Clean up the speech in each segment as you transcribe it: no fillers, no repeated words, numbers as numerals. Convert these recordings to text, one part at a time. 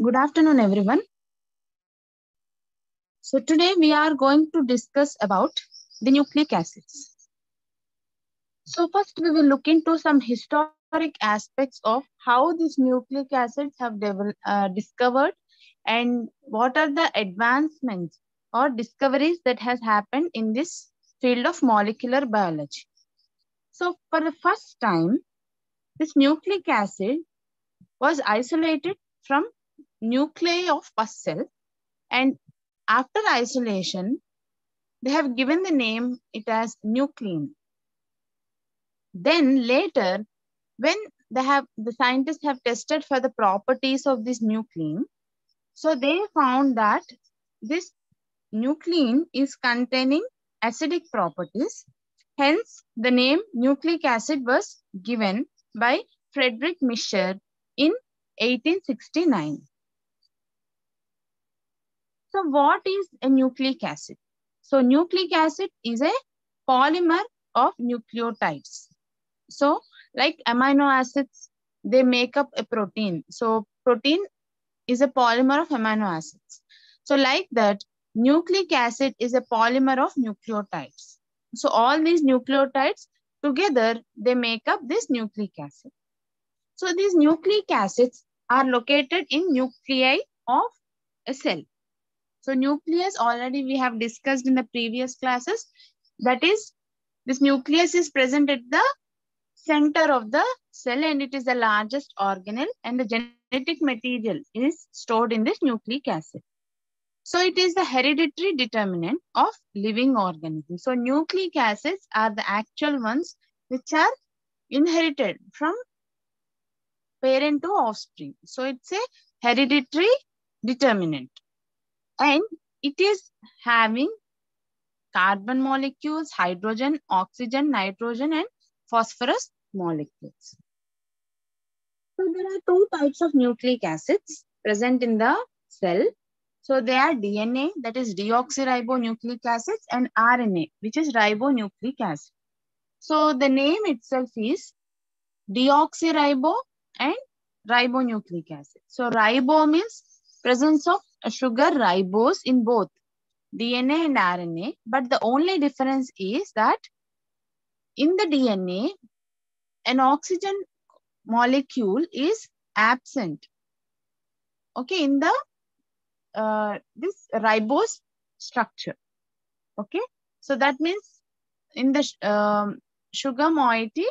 Good afternoon, everyone. So today we are going to discuss about the nucleic acids. So first we will look into some historic aspects of how these nucleic acids have discovered and what are the advancements or discoveries that has happened in this field of molecular biology. So for the first time, this nucleic acid was isolated from nuclei of pus cell, and after isolation, they have given the name it as nuclein. Then later, when the scientists have tested for the properties of this nuclein, so they found that this nuclein is containing acidic properties. Hence, the name nucleic acid was given by Friedrich Mischer in 1869. So what is a nucleic acid? So nucleic acid is a polymer of nucleotides. So like amino acids, they make up a protein. So protein is a polymer of amino acids. So like that, nucleic acid is a polymer of nucleotides. So all these nucleotides together, they make up this nucleic acid. So these nucleic acids are located in nuclei of a cell. So nucleus already we have discussed in the previous classes. That is, this nucleus is present at the center of the cell and it is the largest organelle, and the genetic material is stored in this nucleic acid. So it is the hereditary determinant of living organisms. So nucleic acids are the actual ones which are inherited from parent to offspring. So it's a hereditary determinant. And it is having carbon molecules, hydrogen, oxygen, nitrogen, and phosphorus molecules. So there are two types of nucleic acids present in the cell. So they are DNA, that is deoxyribonucleic acids, and RNA, which is ribonucleic acid. So the name itself is deoxyribo and ribonucleic acid. So ribo means presence of sugar ribose in both DNA and RNA, but the only difference is that in the DNA, an oxygen molecule is absent. Okay, in the this ribose structure. Okay, so that means in the sugar moiety,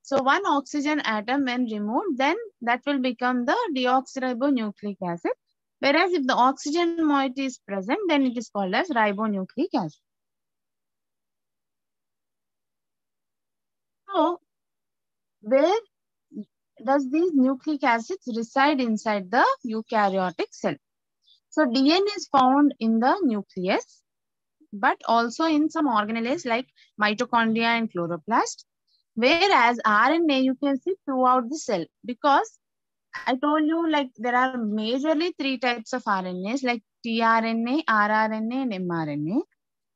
so one oxygen atom when removed, then that will become the deoxyribonucleic acid. Whereas if the oxygen moiety is present, then it is called as ribonucleic acid. So, where does these nucleic acids reside inside the eukaryotic cell? So, DNA is found in the nucleus, but also in some organelles like mitochondria and chloroplast. Whereas RNA you can see throughout the cell, because I told you like there are majorly three types of RNAs like tRNA, rRNA, and mRNA.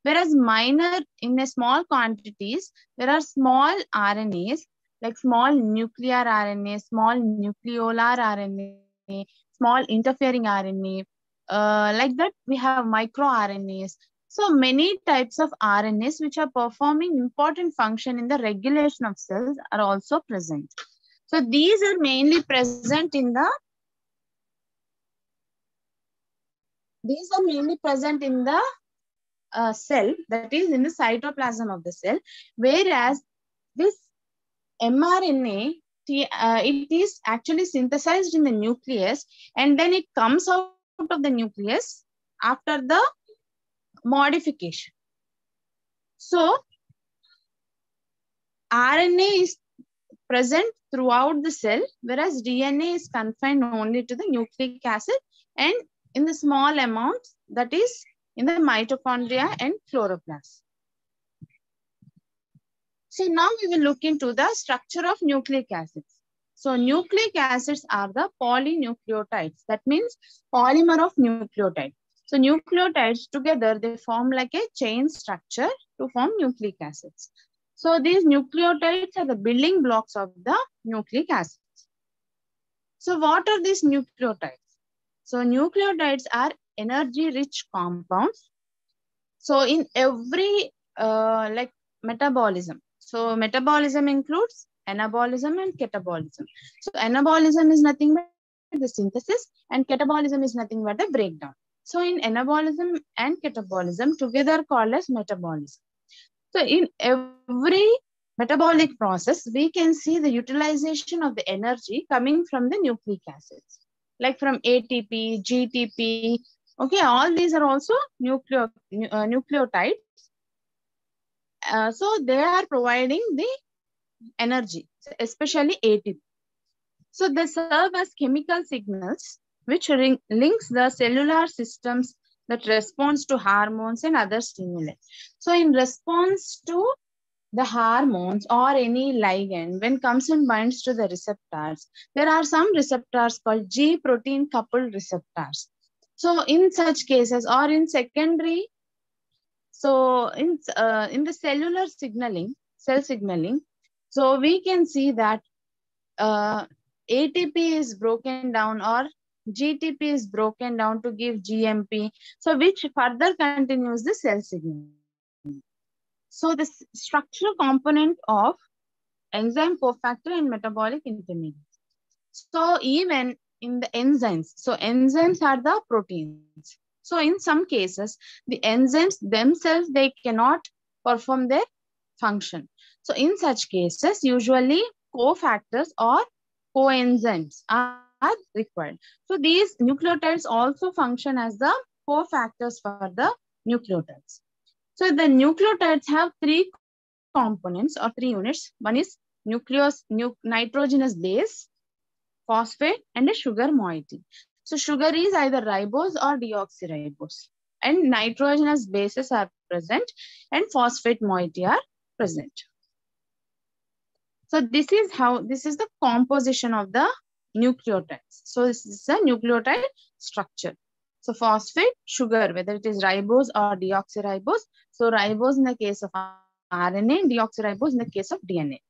Whereas minor in a small quantities, there are small RNAs like small nuclear RNA, small nucleolar RNA, small interfering RNA. Like that, we have micro RNAs. So many types of RNAs which are performing important function in the regulation of cells are also present. So these are mainly present in the cell, that is in the cytoplasm of the cell, whereas this mRNA, it is actually synthesized in the nucleus and then it comes out of the nucleus after the modification. So RNA is present throughout the cell, whereas DNA is confined only to the nucleic acid and in the small amounts, that is in the mitochondria and chloroplast. So now we will look into the structure of nucleic acids. So nucleic acids are the polynucleotides. That means polymer of nucleotide. So nucleotides together, they form like a chain structure to form nucleic acids. So these nucleotides are the building blocks of the nucleic acids. So what are these nucleotides? So nucleotides are energy-rich compounds. So in every like metabolism, so metabolism includes anabolism and catabolism. So anabolism is nothing but the synthesis, and catabolism is nothing but the breakdown. So in anabolism and catabolism together called as metabolism. So in every metabolic process, we can see the utilization of the energy coming from the nucleic acids, like from ATP, GTP. Okay, all these are also nucleotides. So they are providing the energy, especially ATP. So they serve as chemical signals which links the cellular systems that responds to hormones and other stimuli. So in response to the hormones or any ligand, when comes and binds to the receptors, there are some receptors called G protein coupled receptors. So in such cases or in secondary, so in the cellular signaling, cell signaling, so we can see that ATP is broken down or GTP is broken down to give GMP, so which further continues the cell signaling. So the structural component of enzyme cofactor and metabolic intermediates. So even in the enzymes, so enzymes are the proteins. So in some cases, the enzymes themselves, they cannot perform their function. So in such cases, usually cofactors or coenzymes are required. So these nucleotides also function as the cofactors for the nucleotides. So the nucleotides have three components or three units. One is nitrogenous base, phosphate, and a sugar moiety. So sugar is either ribose or deoxyribose. And nitrogenous bases are present and phosphate moiety are present. So this is the composition of the nucleotides. So this is a nucleotide structure. So phosphate, sugar, whether it is ribose or deoxyribose. So ribose in the case of RNA, deoxyribose in the case of DNA.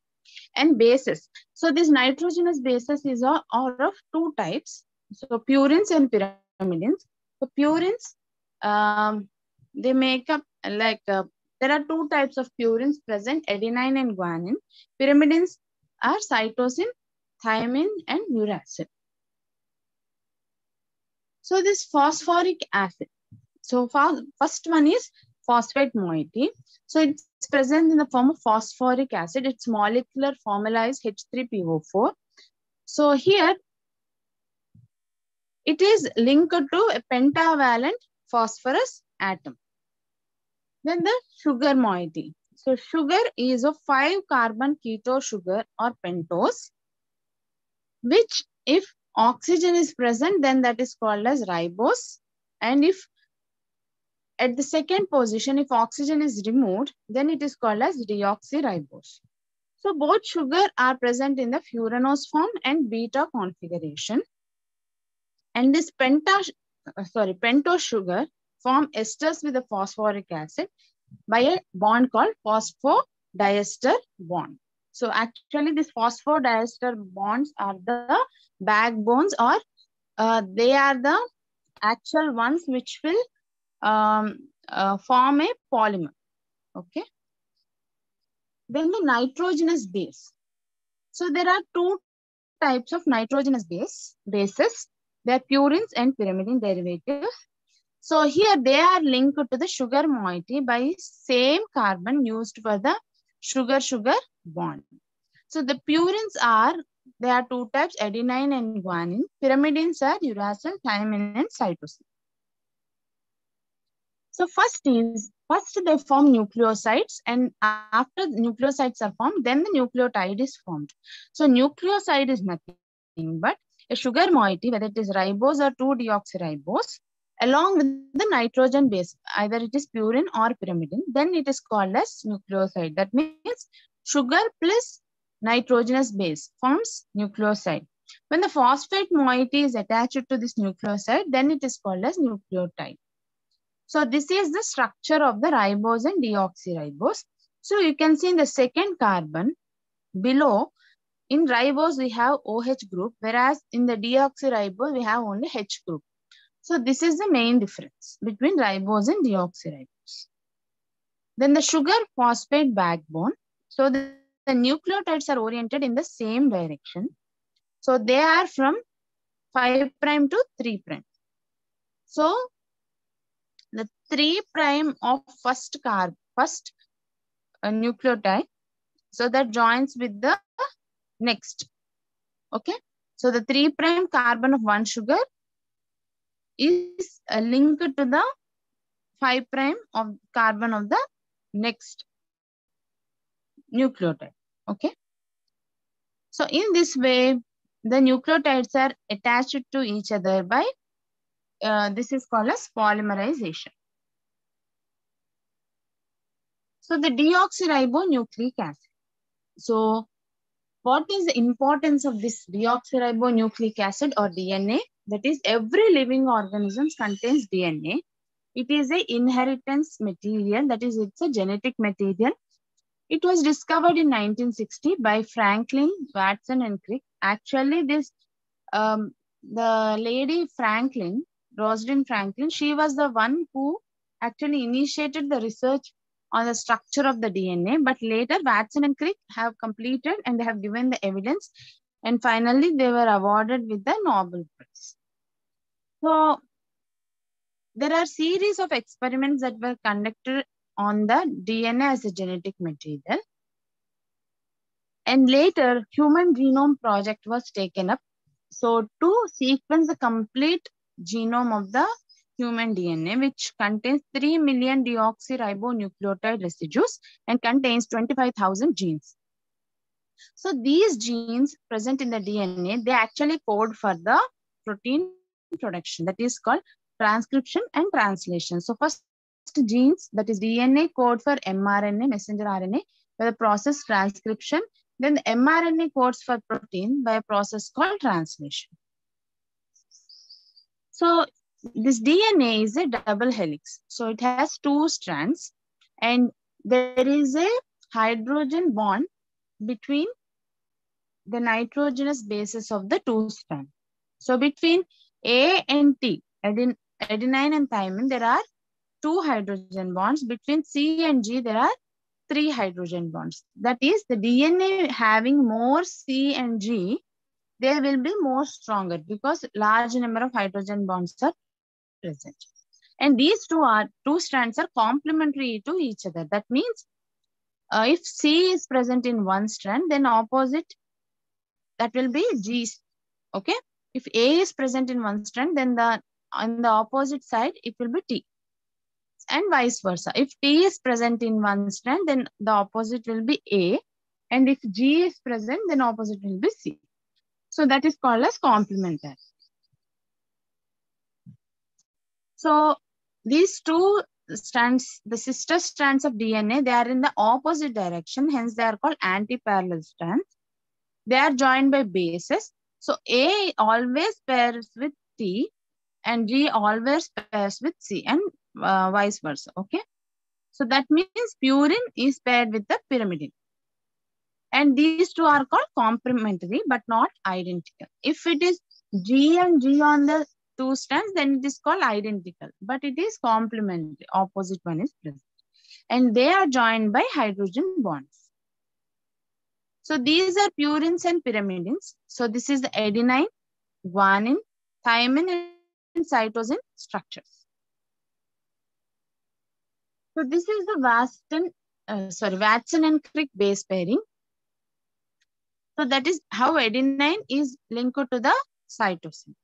And bases. So these nitrogenous bases are of two types. So purines and pyrimidines. So purines, they make up like there are two types of purines present, adenine and guanine. Pyrimidines are cytosine, thymine, and uracil. So this phosphoric acid. So first one is phosphate moiety. So it's present in the form of phosphoric acid. Its molecular formula is H3PO4. So here it is linked to a pentavalent phosphorus atom. Then the sugar moiety. So sugar is a 5-carbon keto sugar or pentose, which if oxygen is present, then that is called as ribose. And if at the second position, if oxygen is removed, then it is called as deoxyribose. So both sugar are present in the furanose form and beta configuration. And this pentose sugar form esters with the phosphoric acid by a bond called phosphodiester bond. So actually these phosphodiester bonds are the backbones, or they are the actual ones which will form a polymer. Okay. Then the nitrogenous base. So there are two types of nitrogenous bases. They are purines and pyrimidine derivatives. So here they are linked to the sugar moiety by same carbon used for the sugar-sugar bond. So the purines there are two types, adenine and guanine. Pyrimidines are uracil, thymine, and cytosine. So first they form nucleosides, and after the nucleosides are formed, then the nucleotide is formed. So nucleoside is nothing but a sugar moiety, whether it is ribose or 2-deoxyribose, along with the nitrogen base, either it is purine or pyrimidine, then it is called as nucleoside. That means sugar plus nitrogenous base forms nucleoside. When the phosphate moiety is attached to this nucleoside, then it is called as nucleotide. So this is the structure of the ribose and deoxyribose. So you can see in the second carbon below, in ribose we have OH group, whereas in the deoxyribose we have only H group. So this is the main difference between ribose and deoxyribose. Then the sugar phosphate backbone. So the nucleotides are oriented in the same direction. So they are from 5' to 3'. So the 3' of first nucleotide, so that joins with the next. Okay. So the 3' carbon of one sugar is linked to the 5' of carbon of the next nucleotide. Okay. So in this way, the nucleotides are attached to each other by, this is called as polymerization. So the deoxyribonucleic acid. So what is the importance of this deoxyribonucleic acid or DNA? That is, every living organism contains DNA. It is a inheritance material, that is, it's a genetic material. It was discovered in 1960 by Franklin, Watson and Crick. Actually, the lady Franklin, Rosalind Franklin, she was the one who actually initiated the research on the structure of the DNA. But later, Watson and Crick have completed and they have given the evidence. And finally, they were awarded with the Nobel Prize. So there are series of experiments that were conducted on the DNA as a genetic material. And later, Human Genome Project was taken up. So to sequence the complete genome of the human DNA, which contains 3 million deoxyribonucleotide residues and contains 25,000 genes. So these genes present in the DNA, they actually code for the protein production, that is called transcription and translation. So first genes, that is DNA, code for mRNA, messenger RNA, by the process transcription. Then the mRNA codes for protein by a process called translation. So this DNA is a double helix. So it has 2 strands and there is a hydrogen bond between the nitrogenous bases of the 2 strands. So between A and T, adenine and thymine, there are 2 hydrogen bonds. Between C and G, there are 3 hydrogen bonds. That is, the DNA having more C and G, they will be more stronger because large number of hydrogen bonds are present. And these two strands are complementary to each other. That means if C is present in one strand, then opposite, that will be G. Okay. If A is present in one strand, then on the opposite side, it will be T. And vice versa. If T is present in one strand, then the opposite will be A. And if G is present, then opposite will be C. So that is called as complementary. So these 2 strands, the sister strands of DNA, they are in the opposite direction. Hence, they are called anti-parallel strands. They are joined by bases. So A always pairs with T and G always pairs with C and vice versa. Okay. So that means purine is paired with the pyrimidine. And these 2 are called complementary but not identical. If it is G and G on the 2 strands, then it is called identical. But it is complementary. Opposite one is present. And they are joined by hydrogen bonds. So these are purines and pyrimidines. So this is the adenine, guanine, thymine, and cytosine structures. So this is the Watson and Crick base pairing. So that is how adenine is linked to the cytosine.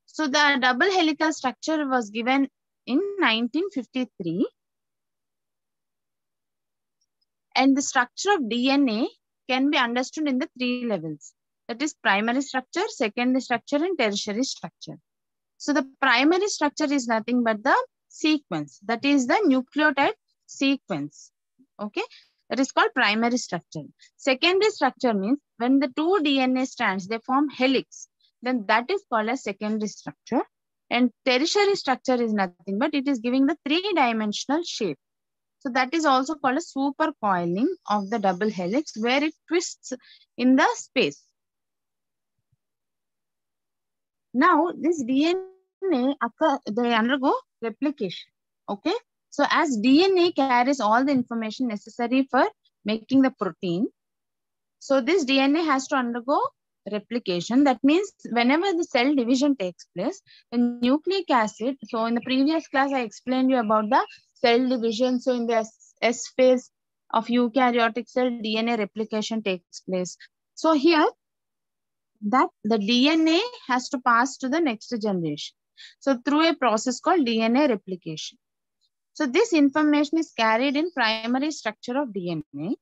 So the double helical structure was given in 1953. And the structure of DNA can be understood in the 3 levels. That is primary structure, secondary structure, and tertiary structure. So the primary structure is nothing but the sequence. That is the nucleotide sequence. Okay. That is called primary structure. Secondary structure means when the 2 DNA strands, they form helix, then that is called as secondary structure. And tertiary structure is nothing but it is giving the 3-dimensional shape. So that is also called a supercoiling of the double helix where it twists in the space. Now, this DNA, they undergo replication. Okay. So, as DNA carries all the information necessary for making the protein, so this DNA has to undergo replication. That means whenever the cell division takes place, the nucleic acid, so in the previous class, I explained you about the cell division. So in the S phase of eukaryotic cell, DNA replication takes place. So here, that the DNA has to pass to the next generation. So through a process called DNA replication. So this information is carried in primary structure of DNA.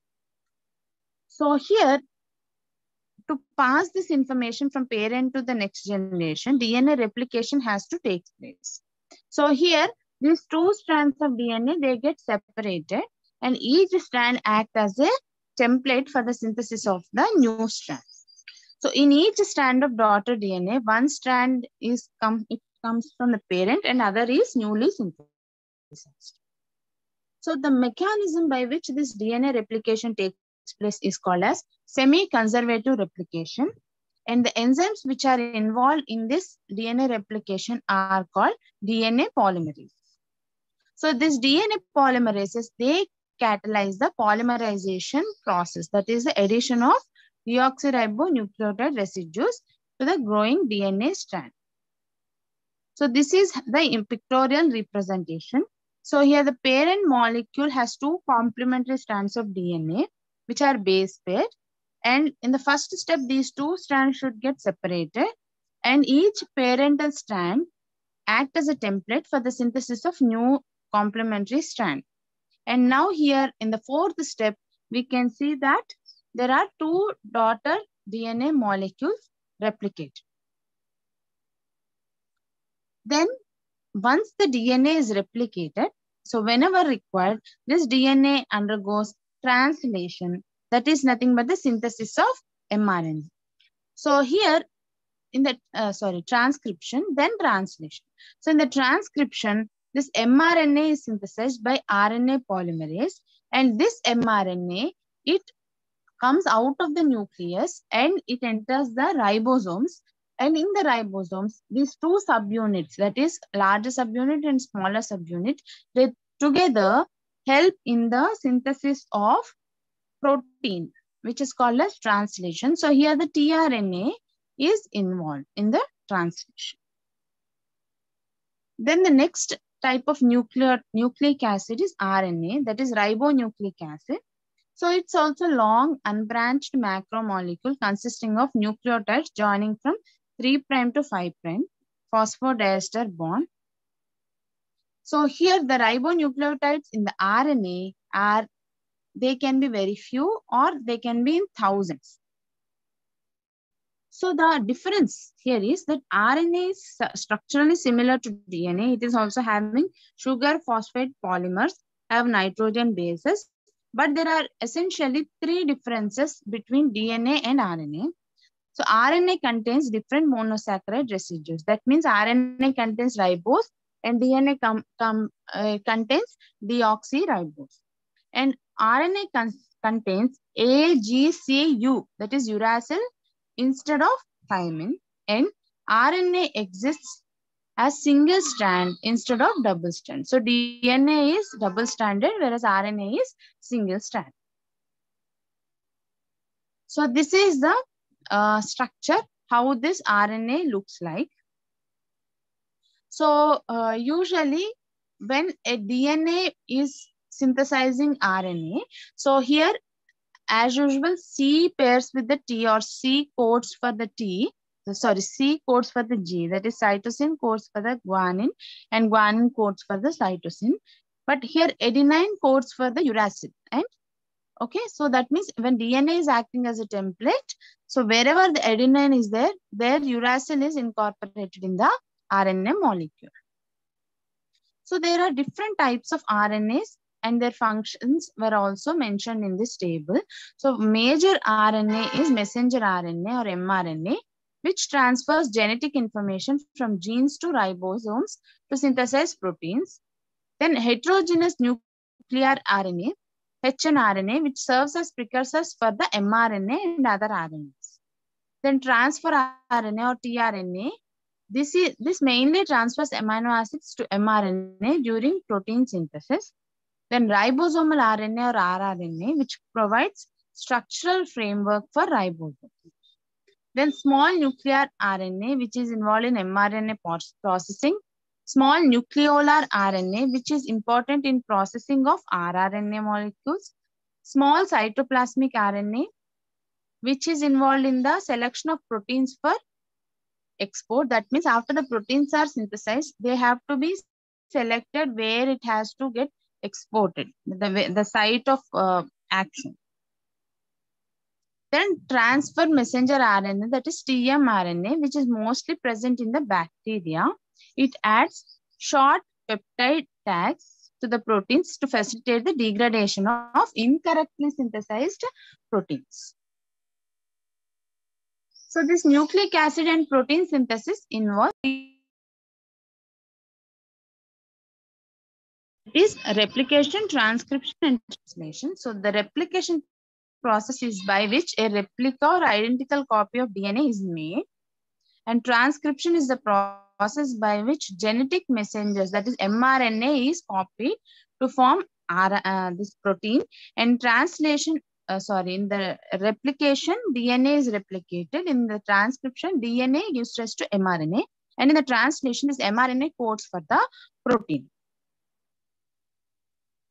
So here, to pass this information from parent to the next generation, DNA replication has to take place. So here, these two strands of DNA, they get separated and each strand acts as a template for the synthesis of the new strand. So in each strand of daughter DNA, one strand it comes from the parent and other is newly synthesized. So the mechanism by which this DNA replication takes place is called as semi-conservative replication. And the enzymes which are involved in this DNA replication are called DNA polymerases. So this DNA polymerases, they catalyze the polymerization process. That is the addition of deoxyribonucleotide residues to the growing DNA strand. So this is the pictorial representation. So here the parent molecule has two complementary strands of DNA, which are base paired. And in the first step, these two strands should get separated. And each parental strand acts as a template for the synthesis of new complementary strand. And now here in the fourth step, we can see that there are two daughter DNA molecules replicated. Then once the DNA is replicated, so whenever required, this DNA undergoes translation. That is nothing but the synthesis of mRNA. So here in the, transcription, then translation. So in the transcription, this mRNA is synthesized by RNA polymerase, and this mRNA, it comes out of the nucleus and it enters the ribosomes. And in the ribosomes, these two subunits, that is larger subunit and smaller subunit, they together help in the synthesis of protein, which is called as translation. So here the tRNA is involved in the translation. Then the next type of nucleic acid is RNA, that is ribonucleic acid. So it's also long unbranched macromolecule consisting of nucleotides joining from 3' to 5' phosphodiester bond. So here the ribonucleotides in the RNA they can be very few or they can be in thousands. So the difference here is that RNA is structurally similar to DNA. It is also having sugar phosphate polymers, have nitrogen bases, but there are essentially three differences between DNA and RNA. So RNA contains different monosaccharide residues. That means RNA contains ribose and DNA contains deoxyribose. And RNA contains AGCU, that is uracil, instead of thymine. And RNA exists as single strand instead of double strand. So DNA is double stranded, whereas RNA is single strand. So this is the structure, how this RNA looks like. So usually when a DNA is synthesizing RNA, so here as usual C pairs with the T or C codes for the T, C codes for the G, that is cytosine codes for the guanine and guanine codes for the cytosine. But here adenine codes for the uracil. And okay, so that means when DNA is acting as a template, so wherever the adenine is there uracil is incorporated in the RNA molecule. So there are different types of RNAs and their functions were also mentioned in this table. So major RNA is messenger RNA or mRNA, which transfers genetic information from genes to ribosomes to synthesize proteins. Then heterogeneous nuclear RNA, hnRNA, which serves as precursors for the mRNA and other RNAs. Then transfer RNA or tRNA, This mainly transfers amino acids to mRNA during protein synthesis. Then ribosomal RNA or rRNA, which provides structural framework for ribosome. Then small nuclear RNA, which is involved in mRNA processing. Small nucleolar RNA, which is important in processing of rRNA molecules. Small cytoplasmic RNA, which is involved in the selection of proteins for export. That means after the proteins are synthesized, they have to be selected where it has to get exported, the site of action. Then transfer messenger RNA, that is tmRNA, which is mostly present in the bacteria. It adds short peptide tags to the proteins to facilitate the degradation of incorrectly synthesized proteins. So this nucleic acid and protein synthesis involves replication, transcription, and translation. So the replication process is by which a replica or identical copy of DNA is made. And transcription is the process by which genetic messengers, that is mRNA, is copied to form this protein. And translation, in the replication, DNA is replicated. In the transcription, DNA gives rise to mRNA. And in the translation, this mRNA codes for the protein.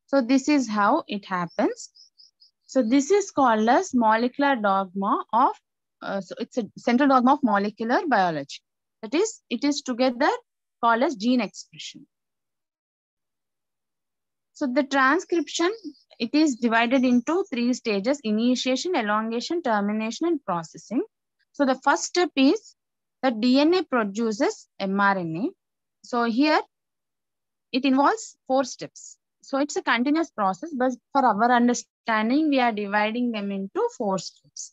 So this is how it happens. So this is called as molecular dogma of, so it's a central dogma of molecular biology. That is, it is together called as gene expression. So the transcription, it is divided into 3 stages: initiation, elongation, termination, and processing. So the first step is that DNA produces mRNA. So here it involves 4 steps. So it's a continuous process, but for our understanding, we are dividing them into 4 steps.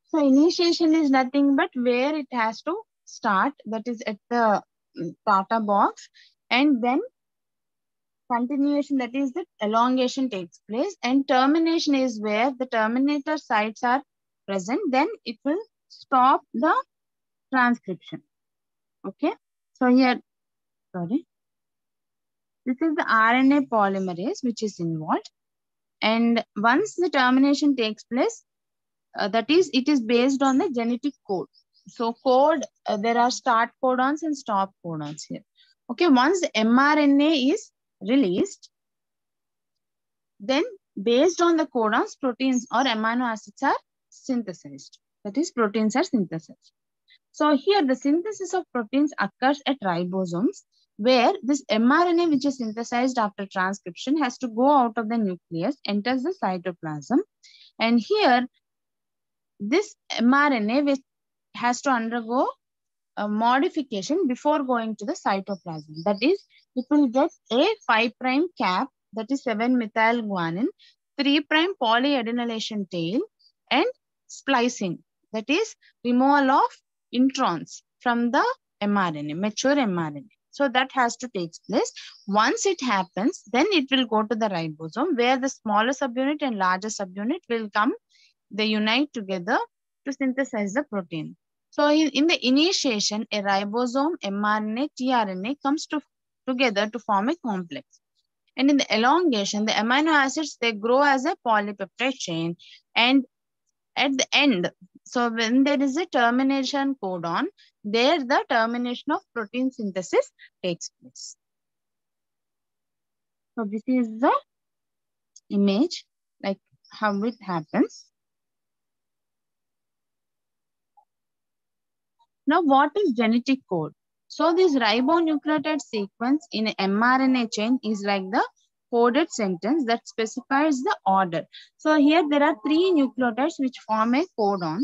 So initiation is nothing but where it has to start, that is at the starter box, and then continuation, that is the elongation takes place, and termination is where the terminator sites are present. Then it will stop the transcription. Okay. So here, this is the RNA polymerase which is involved. And once the termination takes place, that is, it is based on the genetic code. So code, there are start codons and stop codons here. Okay, once the mRNA is released, then based on the codons, proteins or amino acids are synthesized. That is, proteins are synthesized. So here the synthesis of proteins occurs at ribosomes, where this mRNA, which is synthesized after transcription, has to go out of the nucleus, enters the cytoplasm. And here, this mRNA which has to undergo a modification before going to the cytoplasm. That is, it will get a 5' cap, that is 7-methylguanine, 3' polyadenylation tail, and splicing, that is removal of introns from the mRNA, mature mRNA. So that has to take place. Once it happens, then it will go to the ribosome, where the smaller subunit and larger subunit will come. They unite together to synthesize the protein. So in the initiation, a ribosome, mRNA, tRNA comes together to form a complex. And in the elongation, the amino acids, they grow as a polypeptide chain. And at the end, so when there is a termination codon, there the termination of protein synthesis takes place. So this is the image, like how it happens. Now, what is genetic code? So this ribonucleotide sequence in an mRNA chain is like the coded sentence that specifies the order. So here there are 3 nucleotides which form a codon.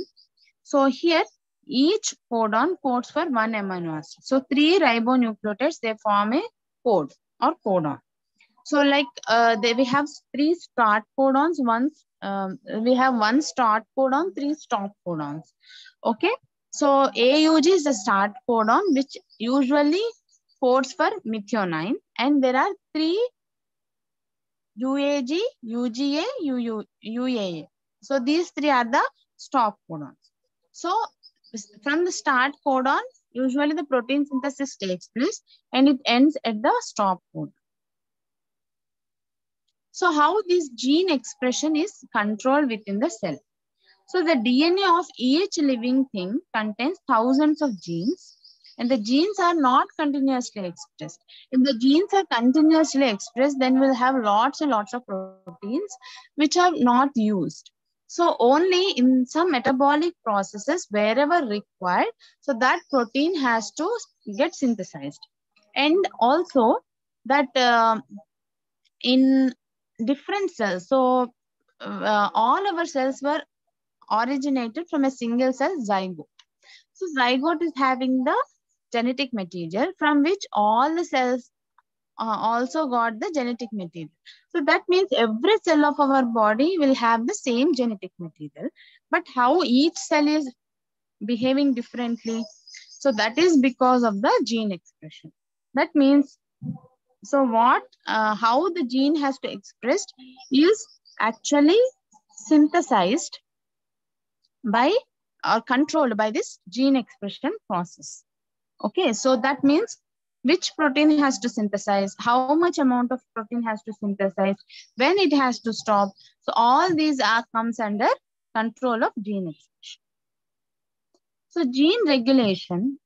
So here each codon codes for 1 amino acid. So 3 ribonucleotides, they form a code or codon. So like we have 3 start codons, we have 1 start codon, 3 stop codons. Okay. So AUG is the start codon, which usually codes for methionine, and there are 3 UAG, UGA, UAA. So these 3 are the stop codons. So from the start codon, usually the protein synthesis takes place and it ends at the stop codon. So how this gene expression is controlled within the cell. So the DNA of each living thing contains thousands of genes, and the genes are not continuously expressed. If the genes are continuously expressed, then we'll have lots and lots of proteins which are not used. So only in some metabolic processes, wherever required, so that protein has to get synthesized. And also that in different cells, so all our cells were originated from a single cell zygote. So zygote is having the genetic material from which all the cells also got the genetic material. So that means every cell of our body will have the same genetic material, but how each cell is behaving differently. So that is because of the gene expression. That means, so how the gene has to expressed is actually synthesized by or controlled by this gene expression process. Okay, so that means which protein has to synthesize, how much amount of protein has to synthesize, when it has to stop. So all these are comes under control of gene expression. So gene regulation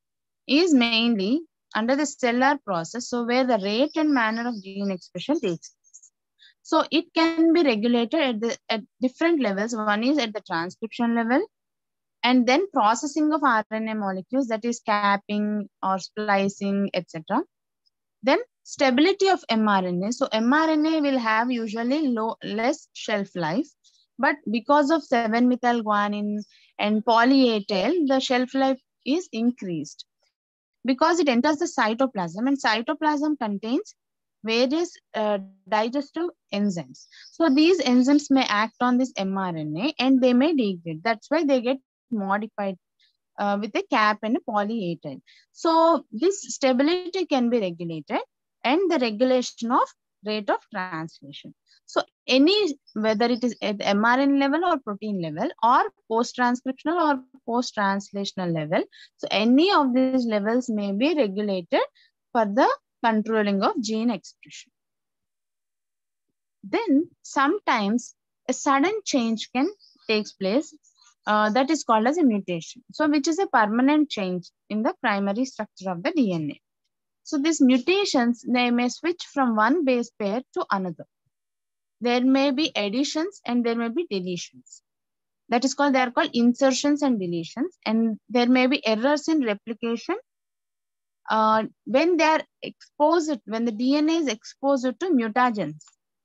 is mainly under the cellular process, so where the rate and manner of gene expression takes place. So it can be regulated at different levels. One is at the transcription level, and then processing of RNA molecules, that is capping or splicing, etc. Then stability of mRNA. So mRNA will have usually less shelf life, but because of 7-methylguanine and poly-A-tail, the shelf life is increased because it enters the cytoplasm, and cytoplasm contains various digestive enzymes. So these enzymes may act on this mRNA and they may degrade. That's why they get modified with a cap and a poly-A-tail. So this stability can be regulated, and the regulation of rate of translation. So whether it is at the mRNA level or protein level or post-transcriptional or post-translational level, so any of these levels may be regulated for the controlling of gene expression. Then sometimes a sudden change can take place, that is called as a mutation. So which is a permanent change in the primary structure of the DNA. So these mutations, they may switch from one base pair to another. There may be additions and there may be deletions. That is called, they are called insertions and deletions. And there may be errors in replication when they are exposed, when the DNA is exposed to mutagens.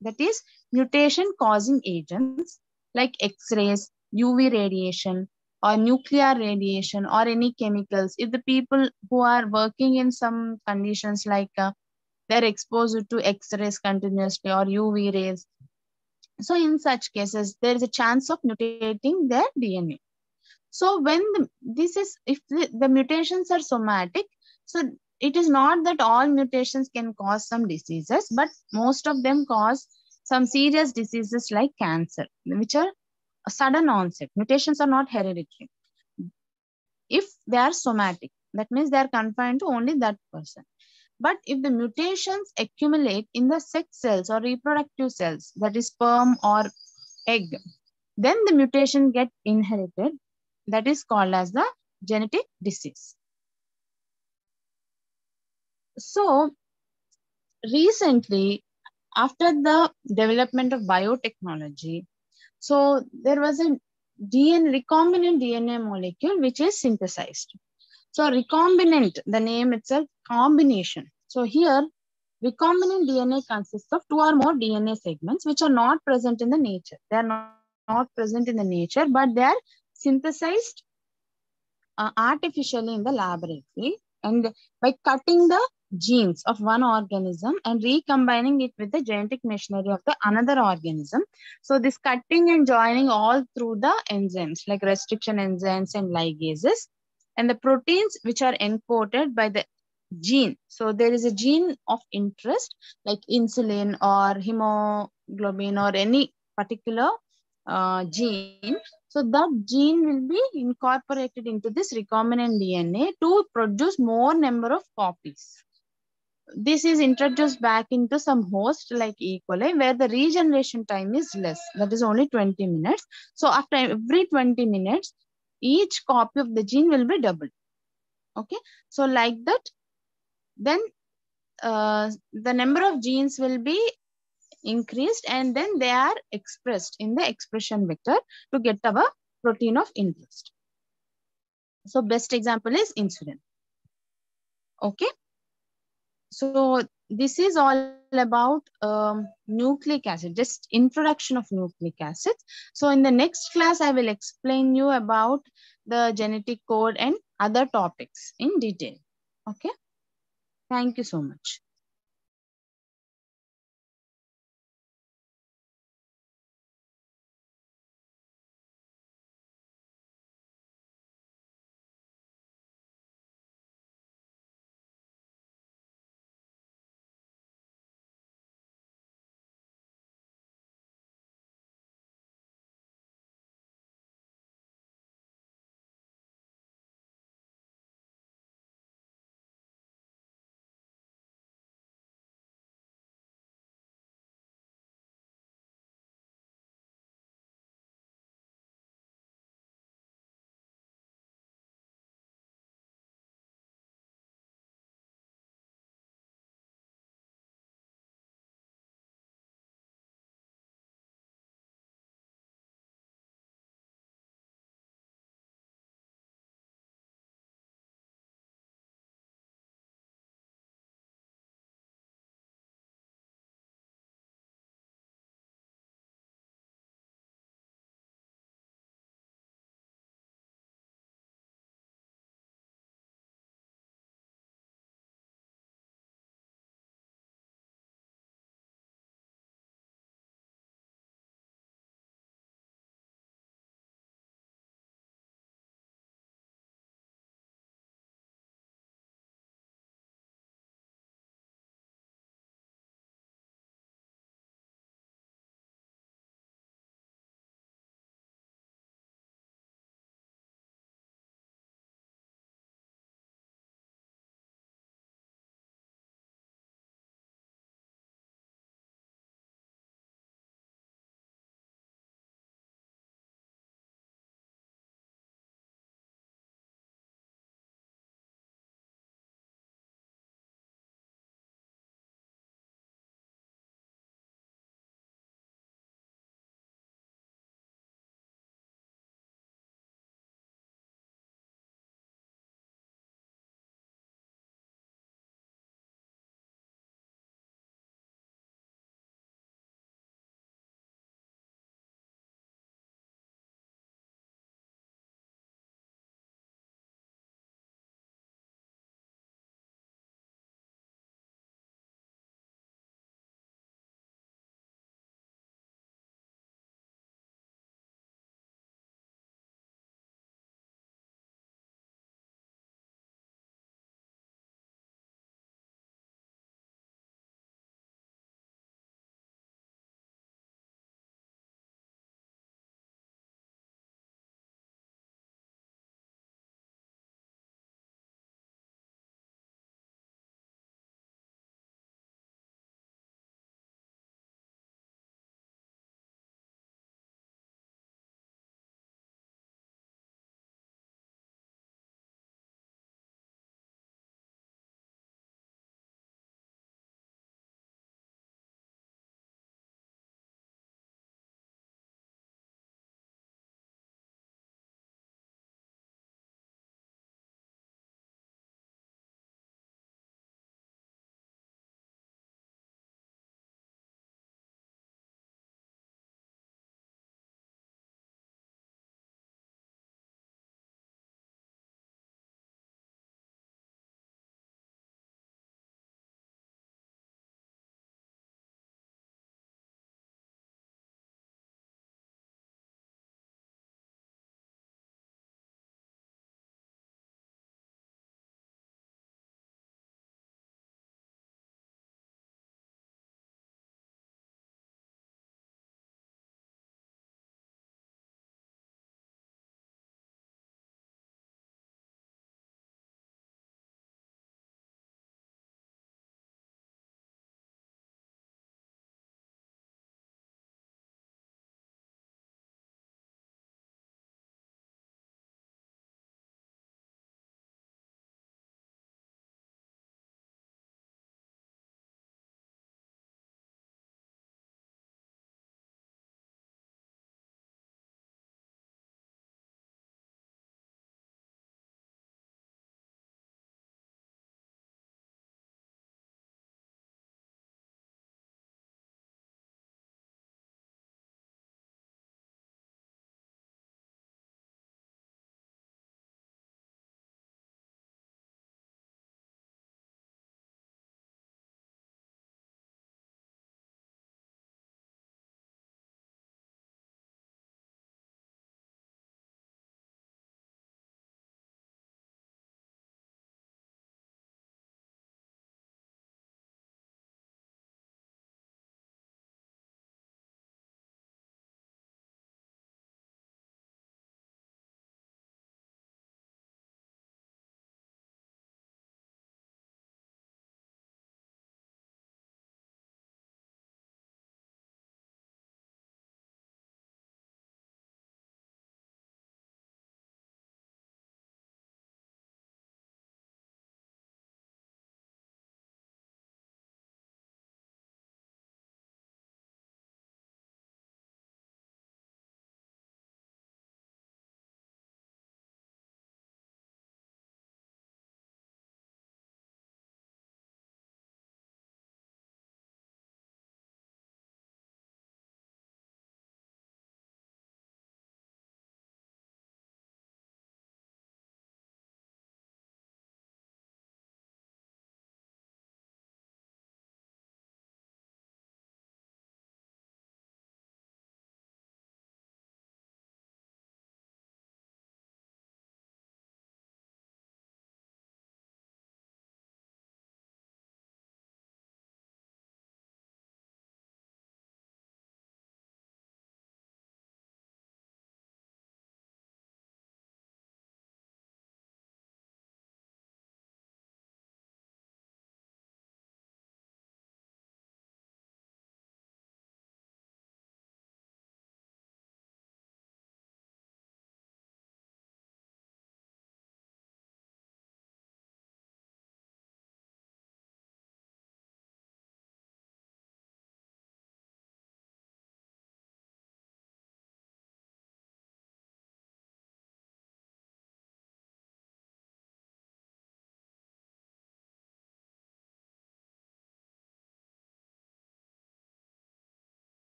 That is mutation causing agents like X-rays, UV radiation, or nuclear radiation, or any chemicals. If the people who are working in some conditions like they're exposed to X-rays continuously or UV rays, so in such cases, there is a chance of mutating their DNA. So when if the mutations are somatic, so it is not that all mutations can cause some diseases, but most of them cause some serious diseases like cancer, which are a sudden onset. Mutations are not hereditary. If they are somatic, that means they are confined to only that person. But if the mutations accumulate in the sex cells or reproductive cells, that is sperm or egg, then the mutation get inherited. That is called as the genetic disease. So recently, after the development of biotechnology, so there was a recombinant DNA molecule which is synthesized. So recombinant, the name itself, combination. So here, recombinant DNA consists of 2 or more DNA segments which are not present in the nature. They are not present in the nature, but they are synthesized artificially in the laboratory, and by cutting the genes of one organism and recombining it with the genetic machinery of the another organism. So this cutting and joining all through the enzymes like restriction enzymes and ligases, and the proteins which are encoded by the gene. So there is a gene of interest like insulin or hemoglobin or any particular gene. So that gene will be incorporated into this recombinant DNA to produce more number of copies. This is introduced back into some host like E. coli, where the regeneration time is less. That is only 20 minutes. So after every 20 minutes, each copy of the gene will be doubled. Okay. So like that, then the number of genes will be increased, and then they are expressed in the expression vector to get our protein of interest. So best example is insulin. Okay. So this is all about nucleic acid, just introduction of nucleic acids. So in the next class, I will explain you about the genetic code and other topics in detail. Okay. Thank you so much.